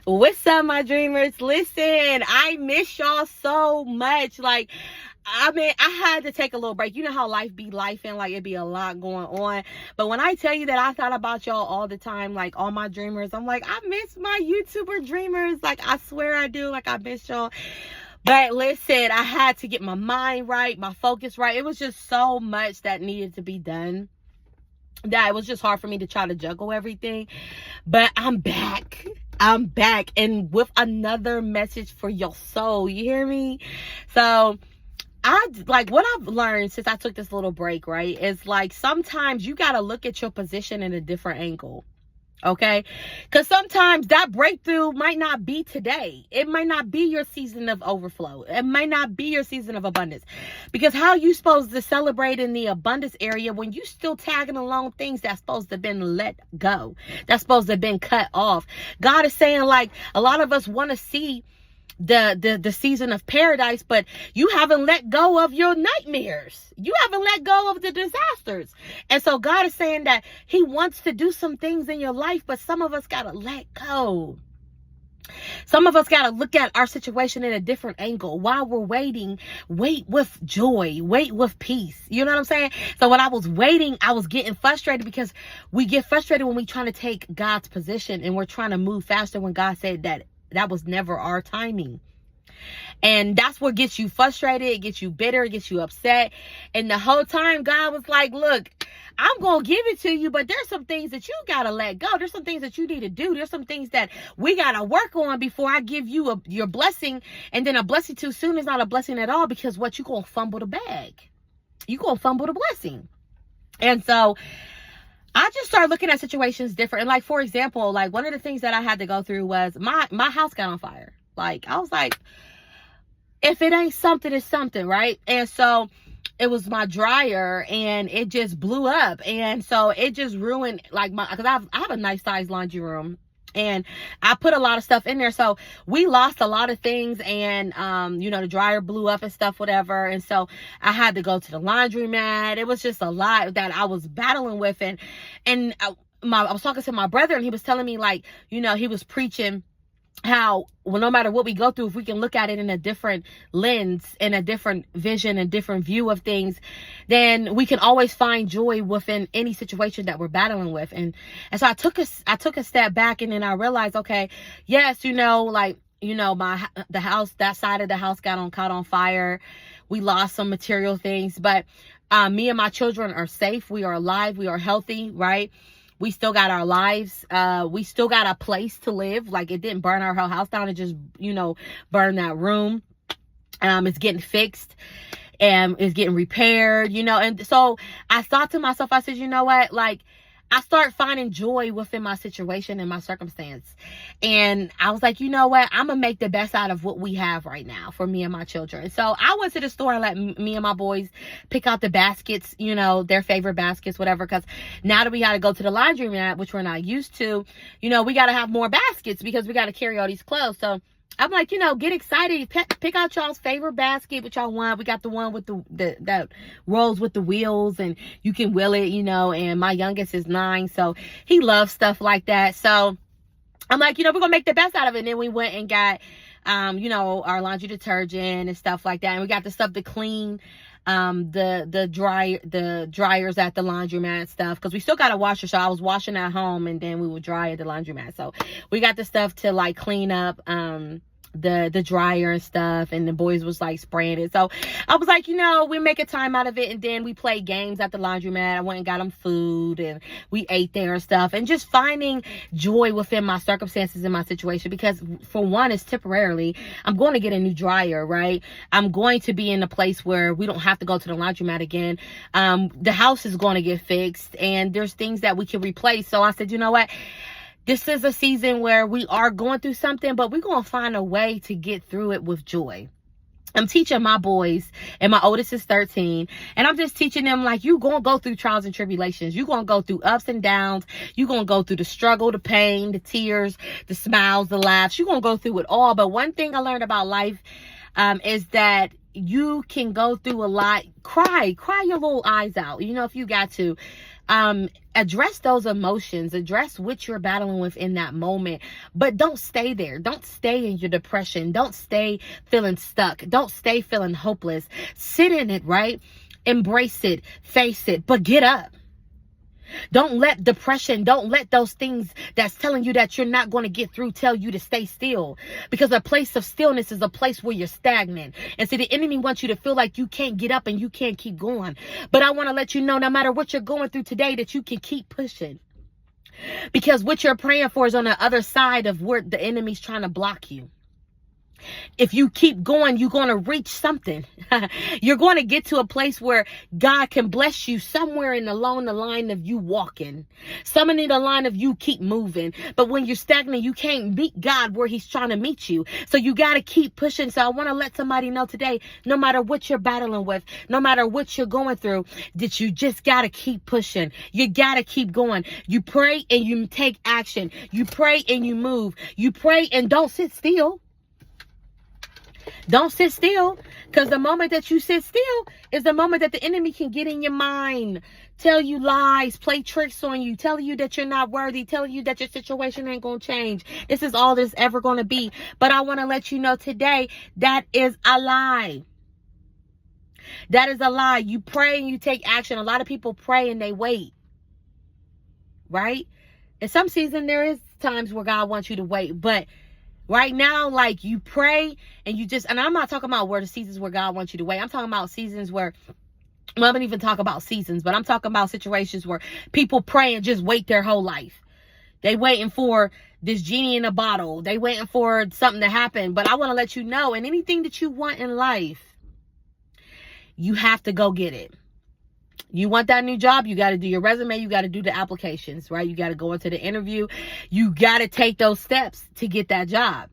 What's up, my dreamers? Listen, I miss y'all so much. I had to take a little break. You know how life be life and like it be a lot going on. But when I tell you that I thought about y'all all the time, like all my dreamers, I'm like, I miss my YouTuber dreamers. Like, I swear I do. Like, I miss y'all. But listen, I had to get my mind right, my focus right. It was just so much that needed to be done that it was just hard for me to try to juggle everything. But I'm back. I'm back, and with another message for your soul. You hear me? So what I've learned since I took this little break, right, is like sometimes you got to look at your position in a different angle. Okay, because sometimes that breakthrough might not be today. It might not be your season of overflow. It might not be your season of abundance. Because how you supposed to celebrate in the abundance area when you still tagging along things that's supposed to have been let go, that's supposed to have been cut off? God is saying, like, a lot of us want to see the season of paradise, but you haven't let go of your nightmares. You haven't let go of the disasters. And so God is saying that he wants to do some things in your life, but some of us got to let go. Some of us got to look at our situation in a different angle. While we're waiting, wait with joy, wait with peace. You know what I'm saying? So when I was waiting, I was getting frustrated, because we get frustrated when we trying to take God's position and we're trying to move faster when God said that was never our timing. And that's what gets you frustrated. It gets you bitter. It gets you upset. And the whole time God was like, look, I'm going to give it to you, but there's some things that you got to let go. There's some things that you need to do. There's some things that we got to work on before I give you your blessing. And then a blessing too soon is not a blessing at all, because what, you going to fumble the bag. You going to fumble the blessing. And so I just started looking at situations different. And like, for example, like one of the things that I had to go through was my house got on fire. Like, I was like, if it ain't something, it's something, right? And so it was my dryer, and it just blew up. And so it just ruined, like, because I have a nice size laundry room, and I put a lot of stuff in there. So we lost a lot of things, and the dryer blew up and stuff, whatever. And so I had to go to the laundromat. It was just a lot that I was battling with. And I was talking to my brother, and he was telling me, like, he was preaching how, well, no matter what we go through, if we can look at it in a different lens, in a different vision, and different view of things, then we can always find joy within any situation that we're battling with. And so I took a step back, and then I realized, okay, yes, the house, that side of the house caught on fire. We lost some material things, but me and my children are safe. We are alive. We are healthy, right? We still got our lives. We still got a place to live. Like, it didn't burn our whole house down. It just, burned that room. It's getting fixed, and it's getting repaired, And so I thought to myself, I said, you know what? Like, I start finding joy within my situation and my circumstance. And I was like, you know what? I'm going to make the best out of what we have right now for me and my children. So I went to the store and let me and my boys pick out the baskets, their favorite baskets, whatever. Because now that we got to go to the laundromat, which we're not used to, we got to have more baskets, because we got to carry all these clothes. So I'm like, get excited. Pick out y'all's favorite basket, which y'all want. We got the one with that rolls with the wheels, and you can wheel it, and my youngest is 9, so he loves stuff like that. So I'm like, we're going to make the best out of it. And then we went and got, our laundry detergent and stuff like that. And we got the stuff to clean the dryers at the laundromat and stuff, because we still got a washer. So I was washing at home, and then we would dry at the laundromat. So we got the stuff to like clean up the dryer and stuff, and the boys was like spraying it. So I was like, we make a time out of it. And then we play games at the laundromat. I went and got them food, and we ate there and stuff, and just finding joy within my circumstances and my situation. Because for one, it's temporarily. I'm going to get a new dryer, right? I'm going to be in a place where we don't have to go to the laundromat again. The house is going to get fixed, and there's things that we can replace. So I said, you know what? This is a season where we are going through something, but we're going to find a way to get through it with joy. I'm teaching my boys, and my oldest is 13, and I'm just teaching them, like, you going to go through trials and tribulations. You're going to go through ups and downs. You're going to go through the struggle, the pain, the tears, the smiles, the laughs. You're going to go through it all. But one thing I learned about life is that you can go through a lot. Cry your little eyes out, if you got to. Address those emotions, address what you're battling with in that moment, but don't stay there. Don't stay in your depression. Don't stay feeling stuck. Don't stay feeling hopeless. Sit in it, right? Embrace it, face it, but get up. Don't let depression, don't let those things that's telling you that you're not going to get through tell you to stay still. Because a place of stillness is a place where you're stagnant. And see, the enemy wants you to feel like you can't get up and you can't keep going. But I want to let you know, no matter what you're going through today, that you can keep pushing. Because what you're praying for is on the other side of where the enemy's trying to block you. If you keep going, you're going to reach something. You're going to get to a place where God can bless you somewhere along the line of you walking. Somewhere in the line of you keep moving. But when you're stagnant, you can't meet God where he's trying to meet you. So you got to keep pushing. So I want to let somebody know today, no matter what you're battling with, no matter what you're going through, that you just got to keep pushing. You got to keep going. You pray and you take action. You pray and you move. You pray and don't sit still. Don't sit still, because the moment that you sit still is the moment that the enemy can get in your mind, tell you lies, play tricks on you, tell you that you're not worthy, tell you that your situation ain't going to change. This is all there's ever going to be. But I want to let you know today, that is a lie. That is a lie. You pray and you take action. A lot of people pray and they wait. Right? In some season, there is times where God wants you to wait, but right now, like, you pray and you just, and I'm not talking about where the seasons where God wants you to wait. I'm talking about seasons where, well, I don't even talk about seasons, but I'm talking about situations where people pray and just wait their whole life. They waiting for this genie in a bottle. They waiting for something to happen. But I want to let you know, and anything that you want in life, you have to go get it. You want that new job, you got to do your resume, you got to do the applications, right? You got to go into the interview. You got to take those steps to get that job.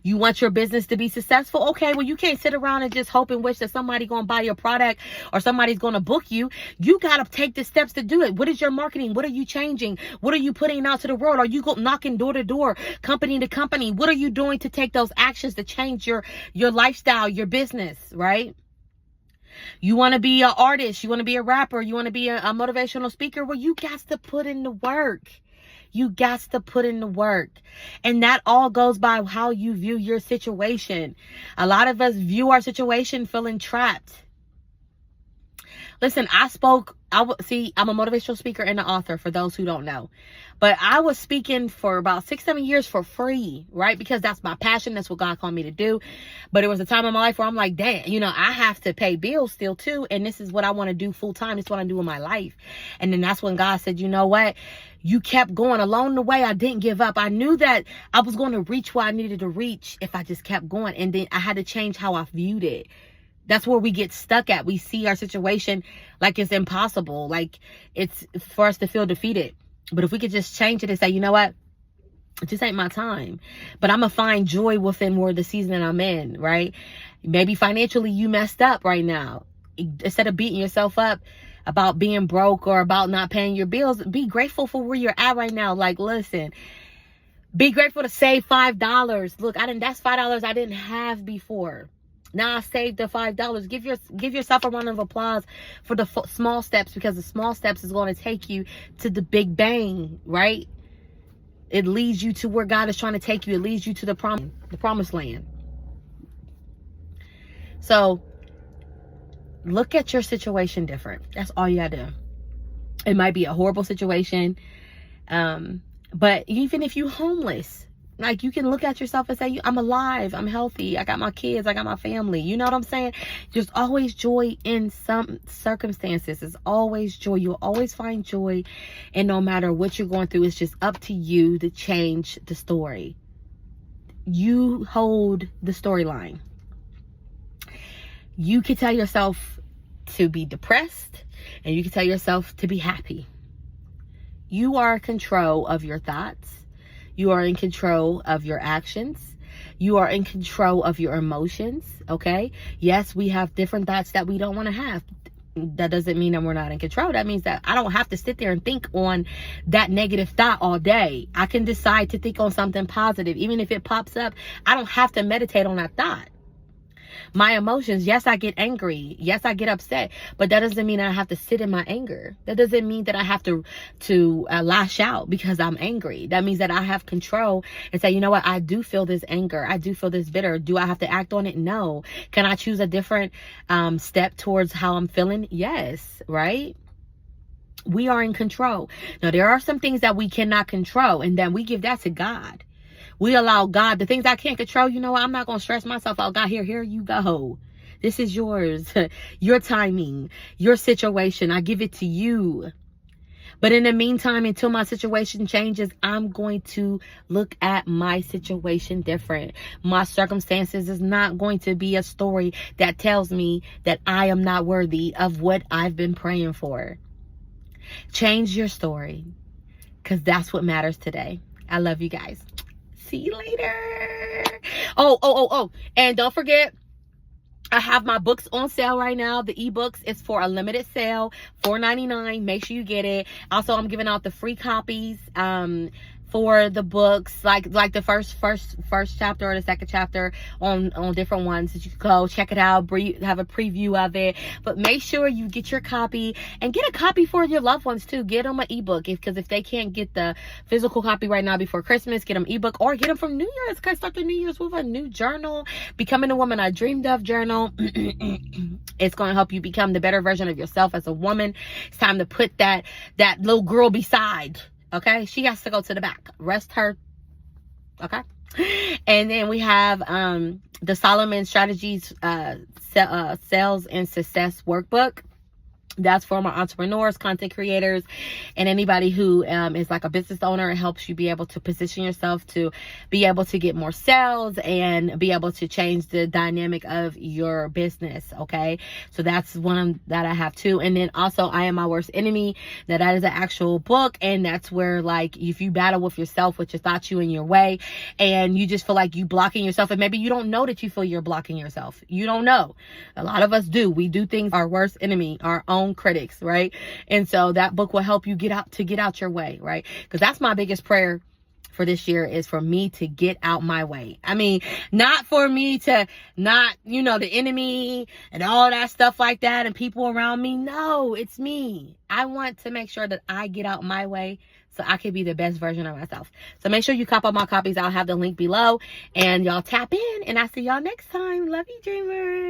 You want your business to be successful? Okay, well, you can't sit around and just hope and wish that somebody's going to buy your product or somebody's going to book you. You got to take the steps to do it. What is your marketing? What are you changing? What are you putting out to the world? Are you knocking door to door, company to company? What are you doing to take those actions to change your lifestyle, your business, right? You want to be an artist, you want to be a rapper, you want to be a motivational speaker. Well, you got to put in the work. You got to put in the work. And that all goes by how you view your situation. A lot of us view our situation feeling trapped. Listen, I'm a motivational speaker and an author, for those who don't know. But I was speaking for about 6-7 years for free, right? Because that's my passion. That's what God called me to do. But it was a time in my life where I'm like, damn, I have to pay bills still too. And this is what I want to do full time. It's what I do in my life. And then that's when God said, you know what? You kept going. Along the way, I didn't give up. I knew that I was going to reach where I needed to reach if I just kept going. And then I had to change how I viewed it. That's where we get stuck at. We see our situation like it's impossible, like it's for us to feel defeated. But if we could just change it and say, you know what? It just ain't my time. But I'm going to find joy within where the season that I'm in, right? Maybe financially you messed up right now. Instead of beating yourself up about being broke or about not paying your bills, be grateful for where you're at right now. Like, listen, be grateful to save $5. Look, that's $5 I didn't have before. Now I saved the $5. Give yourself a round of applause for the small steps, because the small steps is going to take you to the big bang, right? It leads you to where God is trying to take you. It leads you to the promised land. So look at your situation different. That's all you got to do. It might be a horrible situation. But even if you're homeless, like, you can look at yourself and say, I'm alive, I'm healthy, I got my kids, I got my family. You know what I'm saying? There's always joy in some circumstances. There's always joy. You'll always find joy. And no matter what you're going through, it's just up to you to change the story. You hold the storyline. You can tell yourself to be depressed, and you can tell yourself to be happy. You are in control of your thoughts. You are in control of your actions. You are in control of your emotions, okay? Yes, we have different thoughts that we don't want to have. That doesn't mean that we're not in control. That means that I don't have to sit there and think on that negative thought all day. I can decide to think on something positive. Even if it pops up, I don't have to meditate on that thought. My emotions, yes, I get angry. Yes, I get upset. But that doesn't mean I have to sit in my anger. That doesn't mean that I have to lash out because I'm angry. That means that I have control and say, you know what? I do feel this anger. I do feel this bitter. Do I have to act on it? No. Can I choose a different step towards how I'm feeling? Yes, right? We are in control. Now, there are some things that we cannot control, and then we give that to God. We allow God, the things I can't control, you know what? I'm not going to stress myself out. God, here you go. This is yours. Your timing, your situation. I give it to you. But in the meantime, until my situation changes, I'm going to look at my situation different. My circumstances is not going to be a story that tells me that I am not worthy of what I've been praying for. Change your story, because that's what matters today. I love you guys. See you later. Oh. And don't forget, I have my books on sale right now. The ebooks is for a limited sale, $4.99. Make sure you get it. Also, I'm giving out the free copies for the books, like the first chapter or the second chapter on different ones. That you can go check it out, have a preview of it. But make sure you get your copy, and get a copy for your loved ones too. Get them an ebook, because if they can't get the physical copy right now before Christmas, get them ebook, or get them from New Year's. Guys, start the New Year's with a new journal, Becoming the Woman I Dreamed Of journal. It's going to help you become the better version of yourself as a woman. It's time to put that little girl beside. Okay, she has to go to the back. Rest her. Okay. And then we have the Solomon Strategies Sales and Success Workbook. That's for my entrepreneurs, content creators, and anybody who is like a business owner. It helps you be able to position yourself to be able to get more sales and be able to change the dynamic of your business. Okay, so that's one that I have too. And then also, I Am My Worst Enemy. Now, that is an actual book, and that's where, like, if you battle with yourself, with your thoughts, you in your way, and you just feel like you blocking yourself, and maybe you don't know that you feel you're blocking yourself. You don't know. A lot of us do. We do things, our worst enemy, our own critics, right? And so that book will help you get out your way, right? Because that's my biggest prayer for this year, is for me to get out my way. I mean, not for me to not, the enemy and all that stuff like that and people around me. No, it's me. I want to make sure that I get out my way so I can be the best version of myself. So make sure you cop all my copies. I'll have the link below, and y'all tap in, and I'll see y'all next time. Love you, dreamers.